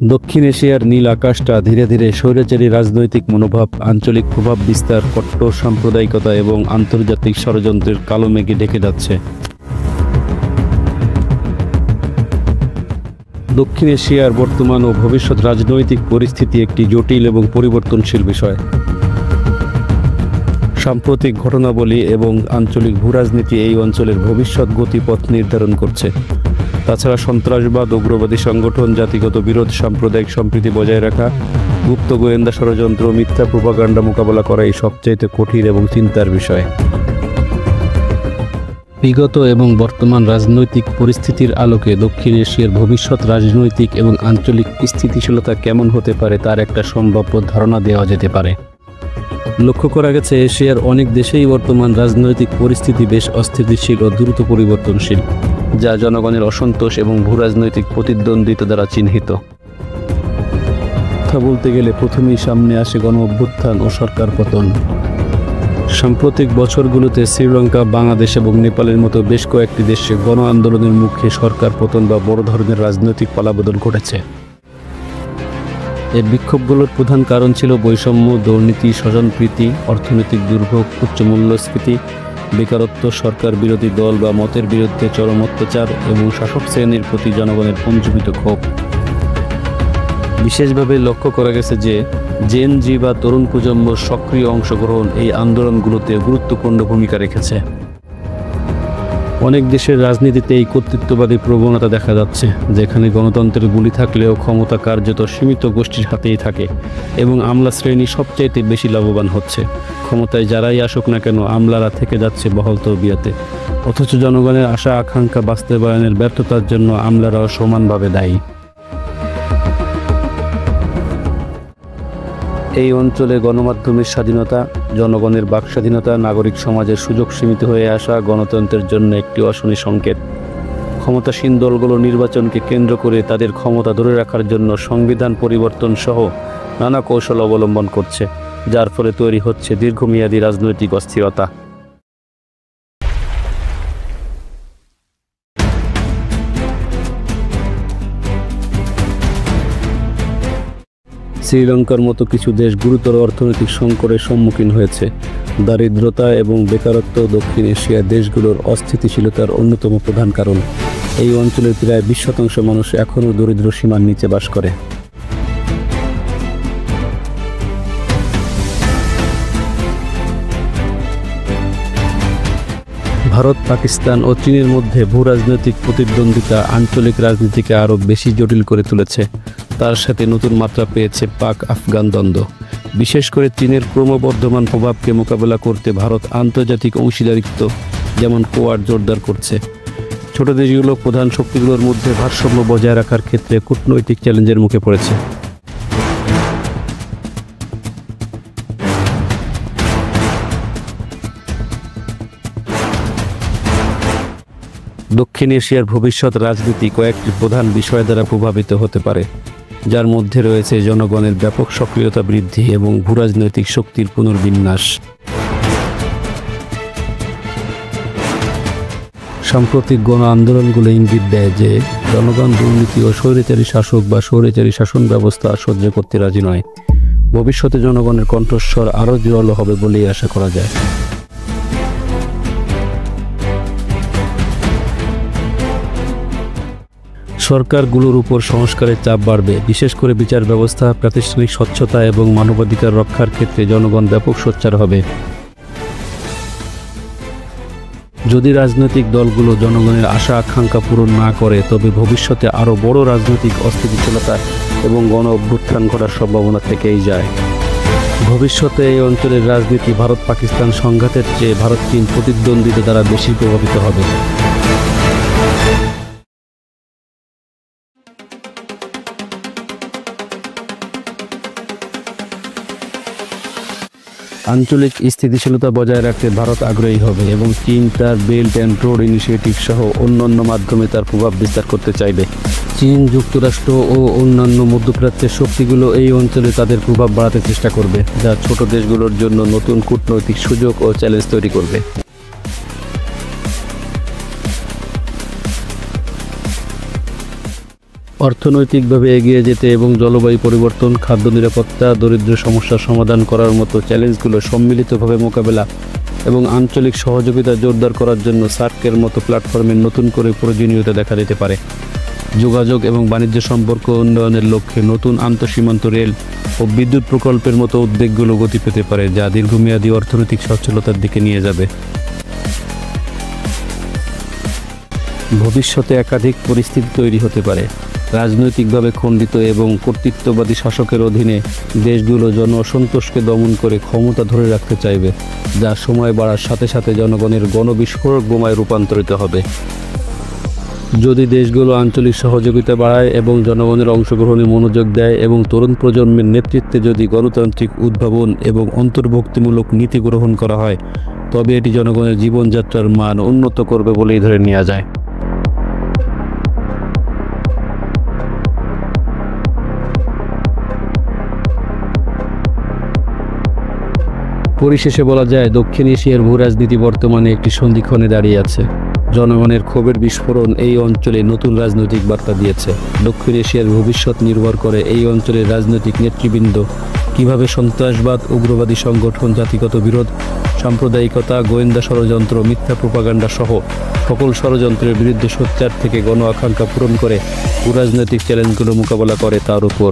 দক্ষিণ এশিয়ার নীল আকাশটা ধীরে ধীরে স্বৈরাচারী রাজনৈতিক মনোভাব, আঞ্চলিক প্রভাব বিস্তার, কট্টর সাম্প্রদায়িকতা এবং আন্তর্জাতিক ষড়যন্ত্রের কালো মেঘে ঢেকে যাচ্ছে। দক্ষিণ এশিয়ার বর্তমান ও ভবিষ্যৎ রাজনৈতিক পরিস্থিতি একটি জটিল এবং পরিবর্তনশীল বিষয়। সাম্প্রতিক ঘটনাবলী এবং আঞ্চলিক ভূরাজনীতি এই অঞ্চলের ভবিষ্যৎ গতিপথ নির্ধারণ করছে। তাছাড়া সন্ত্রাসবাদ, উগ্রবাদী সংগঠন, জাতিগত বিরোধ, সাম্প্রদায়িক সম্প্রীতি বজায় রাখা, গুপ্ত গোয়েন্দা ষড়যন্ত্র, মিথ্যা প্রোপাগান্ডা মোকাবেলা করা এই সবচাইতে কঠিন এবং চিন্তার বিষয়। বিগত এবং বর্তমান রাজনৈতিক পরিস্থিতির আলোকে দক্ষিণ এশিয়ার ভবিষ্যৎ রাজনৈতিক এবং আঞ্চলিক স্থিতিশীলতা কেমন হতে পারে তার একটা সম্ভাব্য ধারণা দেওয়া যেতে পারে। লক্ষ্য করা গেছে, এশিয়ার অনেক দেশেই বর্তমান রাজনৈতিক পরিস্থিতি বেশ অস্থিতিশীল ও দ্রুত পরিবর্তনশীল, যা জনগণের অসন্তোষ এবং ভূরাজনৈতিক প্রতিদ্বন্দ্বিতা দ্বারা চিহ্নিত। কথা বলতে গেলে প্রথমেই সামনে আসে গণ অভ্যুত্থান ও সরকার পতন। সাম্প্রতিক বছরগুলোতে শ্রীলঙ্কা, বাংলাদেশ এবং নেপালের মতো বেশ কয়েকটি দেশে গণ আন্দোলনের মুখে সরকার পতন বা বড় ধরনের রাজনৈতিক পালাবদল ঘটেছে। এই বিক্ষোভগুলোর প্রধান কারণ ছিল বৈষম্য, দুর্নীতি, স্বজনপ্রীতি, অর্থনৈতিক দুর্ভোগ, উচ্চ মূল্যস্ফীতি, বেকারত্ব, সরকার বিরোধী দল বা মতের বিরুদ্ধে চরম অত্যাচার এবং শাসক শ্রেণীর প্রতি জনগণের পঞ্জীবিত ক্ষোভ। বিশেষভাবে লক্ষ্য করা গেছে যে জেন জি বা তরুণ প্রজন্মর সক্রিয় অংশগ্রহণ এই আন্দোলনগুলোতে গুরুত্বপূর্ণ ভূমিকা রেখেছে। অনেক দেশের রাজনীতিতে এই কর্তৃত্ববাদী প্রবণতা দেখা যাচ্ছে, যেখানে গণতন্ত্রের বুলি থাকলেও ক্ষমতা কার্যত সীমিত গোষ্ঠীর হাতেই থাকে এবং আমলা শ্রেণী সবচাইতে বেশি লাভবান হচ্ছে। ক্ষমতায় যারাই আসুক না কেন, আমলারা থেকে যাচ্ছে বহাল তবিয়তে, অথচ জনগণের আশা আকাঙ্ক্ষা বাস্তবায়নের ব্যর্থতার জন্য আমলারাও সমানভাবে দায়ী। এই অঞ্চলে গণমাধ্যমের স্বাধীনতা, জনগণের বাকস্বাধীনতা, নাগরিক সমাজের সুযোগ সীমিত হয়ে আসা গণতন্ত্রের জন্য একটি অশনি সংকেত। ক্ষমতাসীন দলগুলো নির্বাচনকে কেন্দ্র করে তাদের ক্ষমতা ধরে রাখার জন্য সংবিধান পরিবর্তন সহ নানা কৌশল অবলম্বন করছে, যার ফলে তৈরি হচ্ছে দীর্ঘমেয়াদী রাজনৈতিক অস্থিরতা। শ্রীলঙ্কার মতো কিছু দেশ গুরুতর অর্থনৈতিক সংকটের সম্মুখীন হয়েছে। দারিদ্রতা এবং বেকারত্ব দক্ষিণ এশিয়ার দেশগুলোর অস্থিতিশীলতার অন্যতম প্রধান কারণ। এই অঞ্চলের প্রায় 20% মানুষ এখনও দরিদ্র সীমার নিচে বাস করে। ভারত, পাকিস্তান ও চীনের মধ্যে ভূরাজনৈতিক প্রতিদ্বন্দ্বিতা আঞ্চলিক রাজনীতিকে আরও বেশি জটিল করে তুলেছে। তার সাথে নতুন মাত্রা পেয়েছে পাক আফগান দ্বন্দ্ব। বিশেষ করে চীনের ক্রমবর্ধমান প্রভাবকে মোকাবেলা করতে ভারত আন্তর্জাতিক অংশীদারিত্ব যেমন কোয়াড জোরদার করছে। ছোট দেশগুলো প্রধান শক্তিগুলোর মধ্যে ভারসাম্য বজায় রাখার ক্ষেত্রে কূটনৈতিক চ্যালেঞ্জের মুখে পড়েছে। দক্ষিণ এশিয়ার ভবিষ্যৎ রাজনীতি কয়েকটি প্রধান বিষয় দ্বারা প্রভাবিত হতে পারে, যার মধ্যে রয়েছে জনগণের ব্যাপক সক্রিয়তা বৃদ্ধি এবং ভূরাজনৈতিক শক্তির পুনর্বিন্যাস। সাম্প্রতিক গণ আন্দোলনগুলো ইঙ্গিত দেয় যে জনগণ দুর্নীতি ও স্বৈরাচারী শাসক বা স্বৈরাচারী শাসন ব্যবস্থা সহ্য করতে রাজি নয়। ভবিষ্যতে জনগণের কণ্ঠস্বর আরও জোরালো হবে বলেই আশা করা যায়। সরকারগুলোর উপর সংস্কারের চাপ বাড়বে, বিশেষ করে বিচার ব্যবস্থা, প্রাতিষ্ঠানিক স্বচ্ছতা এবং মানবাধিকার রক্ষার ক্ষেত্রে জনগণ ব্যাপক সোচ্চার হবে। যদি রাজনৈতিক দলগুলো জনগণের আশা আকাঙ্ক্ষা পূরণ না করে, তবে ভবিষ্যতে আরও বড় রাজনৈতিক অস্থিতিশীলতা এবং গণ অভ্যুত্থান ঘটার সম্ভাবনা থেকেই যায়। ভবিষ্যতে এই অঞ্চলের রাজনীতি ভারত পাকিস্তান সংঘাতের চেয়ে ভারত চীন প্রতিদ্বন্দ্বিতা দ্বারা বেশি প্রভাবিত হবে। আঞ্চলিক স্থিতিশীলতা বজায় রাখতে ভারত আগ্রহী হবে এবং চীন তার বেল্ট অ্যান্ড রোড ইনিশিয়েটিভ সহ অন্যান্য মাধ্যমে তার প্রভাব বিস্তার করতে চাইবে। চীন, যুক্তরাষ্ট্র ও অন্যান্য মধ্যপ্রাচ্যের শক্তিগুলো এই অঞ্চলে তাদের প্রভাব বাড়াতে চেষ্টা করবে, যা ছোট দেশগুলোর জন্য নতুন কূটনৈতিক সুযোগ ও চ্যালেঞ্জ তৈরি করবে। অর্থনৈতিকভাবে এগিয়ে যেতে এবং জলবায়ু পরিবর্তন, খাদ্য নিরাপত্তা, দরিদ্র সমস্যার সমাধান করার মতো চ্যালেঞ্জগুলো সম্মিলিতভাবে মোকাবেলা এবং আঞ্চলিক সহযোগিতা জোরদার করার জন্য সার্কের মতো প্ল্যাটফর্মের নতুন করে প্রয়োজনীয়তা দেখা দিতে পারে। যোগাযোগ এবং বাণিজ্য সম্পর্ক উন্নয়নের লক্ষ্যে নতুন আন্তঃসীমান্ত রেল ও বিদ্যুৎ প্রকল্পের মতো উদ্যোগগুলো গতি পেতে পারে, যা দীর্ঘমেয়াদী অর্থনৈতিক সচ্ছলতার দিকে নিয়ে যাবে। ভবিষ্যতে একাধিক পরিস্থিতি তৈরি হতে পারে। রাজনৈতিকভাবে খণ্ডিত এবং কর্তৃত্ববাদী শাসকের অধীনে দেশগুলো জন অসন্তোষকে দমন করে ক্ষমতা ধরে রাখতে চাইবে, যা সময় বাড়ার সাথে সাথে জনগণের গণবিস্ফোরক বোমায় রূপান্তরিত হবে। যদি দেশগুলো আঞ্চলিক সহযোগিতা বাড়ায় এবং জনগণের অংশগ্রহণে মনোযোগ দেয় এবং তরুণ প্রজন্মের নেতৃত্বে যদি গণতান্ত্রিক উদ্ভাবন এবং অন্তর্ভুক্তিমূলক নীতি গ্রহণ করা হয়, তবে এটি জনগণের জীবনযাত্রার মান উন্নত করবে বলেই ধরে নেওয়া যায়। পরিশেষে বলা যায়, দক্ষিণ এশিয়ার ভূরাজনীতি বর্তমানে একটি সন্ধিক্ষণে দাঁড়িয়ে আছে। জনগণের ক্ষোভের বিস্ফোরণ এই অঞ্চলে নতুন রাজনৈতিক বার্তা দিয়েছে। দক্ষিণ এশিয়ার ভবিষ্যৎ নির্ভর করে এই অঞ্চলের রাজনৈতিক নেতৃবৃন্দ কিভাবে সন্ত্রাসবাদ, উগ্রবাদী সংগঠন, জাতিগত বিরোধ, সাম্প্রদায়িকতা, গোয়েন্দা ষড়যন্ত্র, মিথ্যা প্রোপাগান্ডা সহ সকল ষড়যন্ত্রের বিরুদ্ধে সোচ্চার থেকে গণ আকাঙ্ক্ষা পূরণ করে ভূরাজনৈতিক চ্যালেঞ্জগুলো মোকাবেলা করে তার উপর